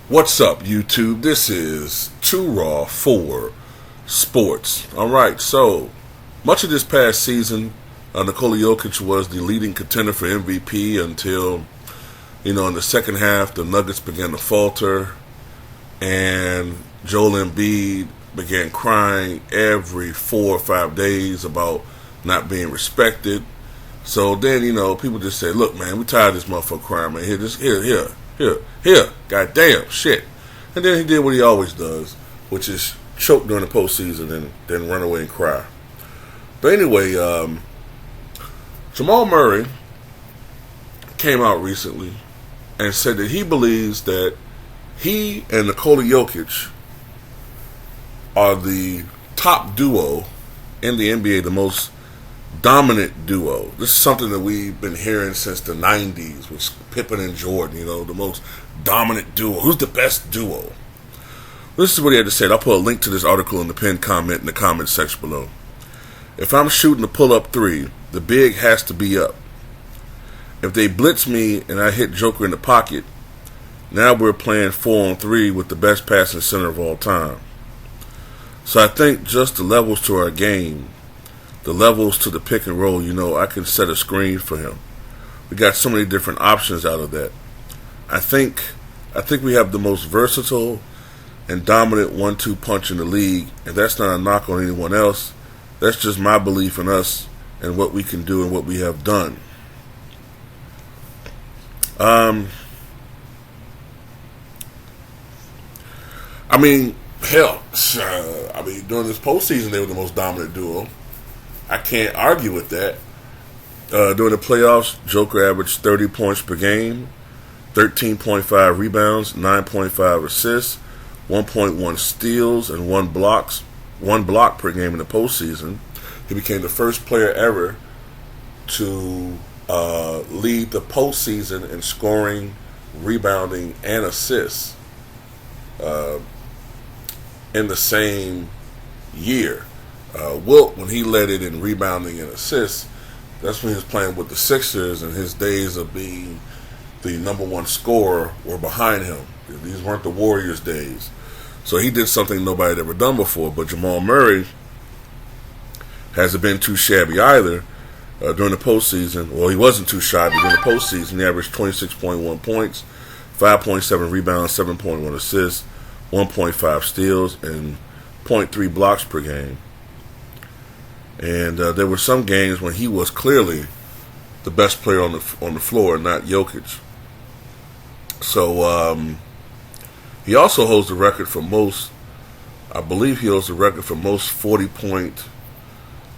What's up, YouTube? This is Too Raw for Sports. Alright, so much of this past season, Nikola Jokic was the leading contender for MVP until, in the second half, the Nuggets began to falter, and Joel Embiid began crying every 4 or 5 days about not being respected. So then, people just said, look, man, we tired of this motherfucker crying, man. Here, goddamn, shit. And then he did what he always does, which is choke during the postseason and then run away and cry. But anyway, Jamal Murray came out recently and said that he believes that he and Nikola Jokic are the top duo in the NBA, the most dominant duo. This is something that we've been hearing since the 90s with Pippen and Jordan, the most dominant duo. Who's the best duo? This is what he had to say. I'll put a link to this article in the pinned comment in the comment section below. If I'm shooting a pull-up three, the big has to be up. If they blitz me and I hit Joker in the pocket, now we're playing 4-on-3 with the best passing center of all time. So I think just the levels to our game, the levels to the pick and roll, I can set a screen for him. We got so many different options out of that. I think we have the most versatile and dominant 1-2 punch in the league, and that's not a knock on anyone else. That's just my belief in us and what we can do and what we have done. During this postseason, they were the most dominant duo. I can't argue with that. During the playoffs, Joker averaged 30 points per game, 13.5 rebounds, 9.5 assists, 1.1 steals, and one block per game in the postseason. He became the first player ever to lead the postseason in scoring, rebounding, and assists in the same year. Wilt, when he led it in rebounding and assists, that's when he was playing with the Sixers, and his days of being the number one scorer were behind him. These weren't the Warriors' days. So he did something nobody had ever done before. But Jamal Murray hasn't been too shabby either during the postseason. Well, he wasn't too shabby during the postseason. He averaged 26.1 points, 5.7 rebounds, 7.1 assists, 1.5 steals, and 0.3 blocks per game. And there were some games when he was clearly the best player on the floor, not Jokic. So he also holds the record for most. I believe he holds the record for most 40-point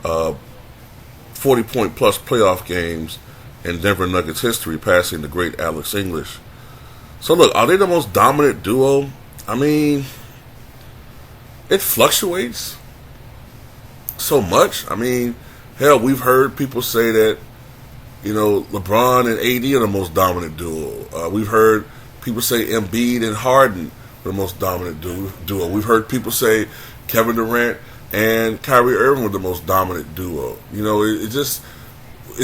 plus playoff games in Denver Nuggets history, passing the great Alex English. So look, are they the most dominant duo? It fluctuates so much. Hell, we've heard people say that, LeBron and AD are the most dominant duo. We've heard people say Embiid and Harden are the most dominant duo. We've heard people say Kevin Durant and Kyrie Irving were the most dominant duo. It's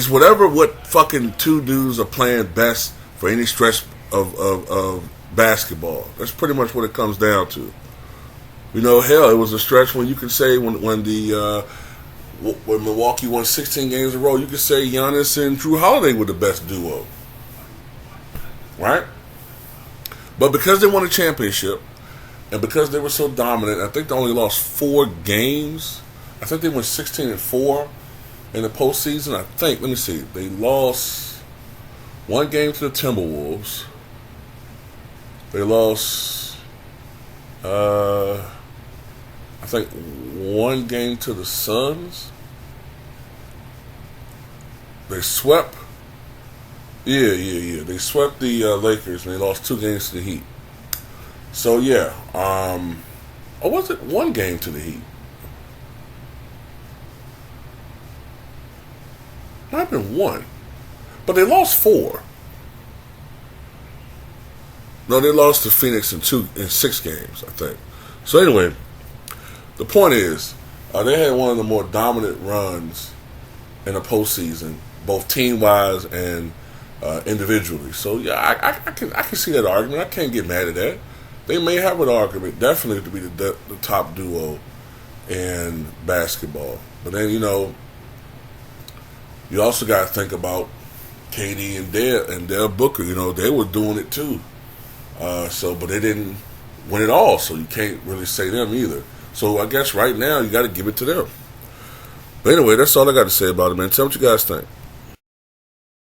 what fucking two dudes are playing best for any stretch of basketball. That's pretty much what it comes down to. Hell, it was a stretch when you could say when Milwaukee won 16 games in a row, you could say Giannis and Drew Holiday were the best duo, right? But because they won a championship and because they were so dominant, I think they only lost 4 games. I think they went 16-4 in the postseason. Let me see, they lost 1 game to the Timberwolves. They lost, I think 1 game to the Suns. They swept. Yeah. They swept the Lakers, and they lost 2 games to the Heat. So yeah, or was it 1 game to the Heat? Might have been 1, but they lost 4. No, they lost to Phoenix in 6 games, I think. So anyway, the point is, they had one of the more dominant runs in the postseason, both team-wise and individually. So yeah, I can see that argument. I can't get mad at that. they may have an argument, definitely, to be the top duo in basketball. But then, you also got to think about KD and Devin Booker. They were doing it too. But they didn't win it all, so you can't really say them either. So I guess right now you got to give it to them. But anyway, that's all I got to say about it, man. Tell me what you guys think.